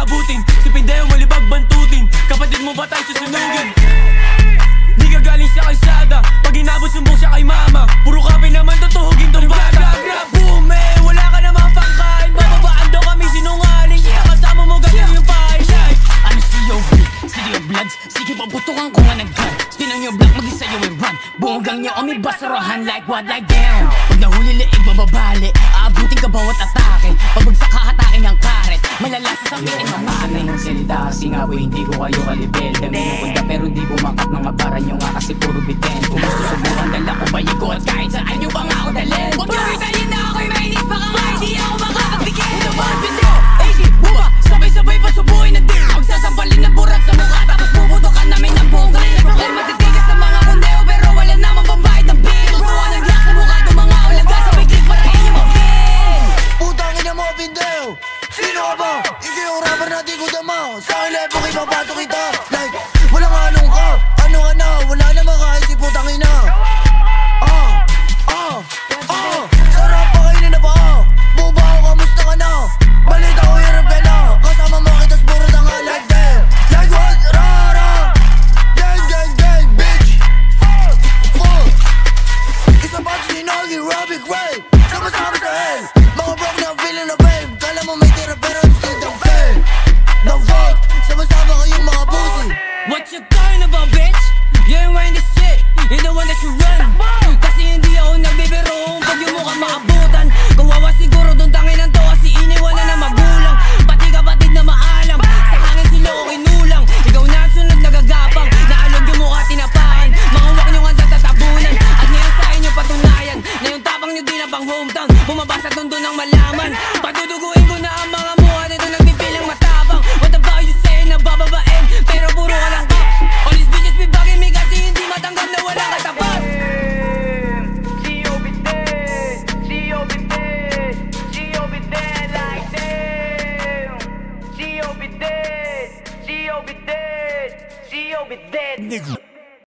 aabutin. Si Pindeo malibag bantutin, kapatid mo ba tayo susunugin? Di ka galing sa kalsada, pag inabot sumbong siya kay mama. Puro kape naman tutuhugin tong bata. Boom eh, wala ka namang pangkain. Bababaan daw kami sinungaling, kaya kasama mo ganyan yung pahay. Ano COB? City of Bloods? Sige paputukan ko nga nag-gun. Spin on your block, mag-isa yung run. Bunggang niyo o may basurahan like what, like damn. Pag nahuli liig bababali, aabutin ka bawat atake. Pabagsak hahatakin ng karet, malalasa sa amin ang mamari. Ng salita kasi nga boy, hindi ko kayo kalibel. Dami ng punta pero di bumakat. Mga para nyo nga kasi puro biten. Kung gusto subukan dala ko bayigo at kahit saan nyo pa nga ako dalhin. Huwag nyo italin na ako'y mainis, baka nga hindi ako makapagbigay. Ito ba ang binte? AC, buba, sabay-sabay pasubuhin ng din. Pagsasampalin ng burat sa mukha, tapos bubutukan namin ng buong galing. Ay matitigas sa mga kundeo pero wala namang pambayad ng bill. Tuwa ng yak sa mukha ng mga ulaga, sabay click para inyo mag-feel. Putang ina mo, Pindeo! Sino ka ba? Ikaw yung rapper na di ko dama. Sa akin level ipapasok kita. Like, walang anong ka. Ano ka na? Wala na makaisip, putang ina. Sarap pa kainin na ba? Buba ako, kamusta ka na? Balita ko hirap ka na. Kasama mo kitas puro tanga like that. Like what? Rara! Gang, gang, gang, bitch! Fuck! Isa pa sinagi, Robbie Gray. Sama-sama sa hell. Mga broke na feeling na babe. Kala mo may tira pero I'm still the fame. The fuck? Sama-sama kayong mga pussy. What you talking about, bitch? You ain't wearing this shit, you're the one that you run. Kasi hindi ako nagbibiro pag yung mukha maabutan. Kawawa siguro dun tangin ng to kasi iniwala na magulang. Pati kapatid na maalam, sa hangin sila ko kinulang. Ikaw na sunod nagagapang, naalog yung mukha tinapahan. Mga wak nyo nga tatatabunan, at ngayon sa inyo patunayan na yung tapang nyo di na pang hometown. Bumabasa dun dun ang malaman, patuduguin ko na ang mga mukha nito nagpipilang matapang. What about you saying na bababain, pero puro ka lang kap. All these bitches be bugging me kasi hindi matanggap na walang katapat. Nigga.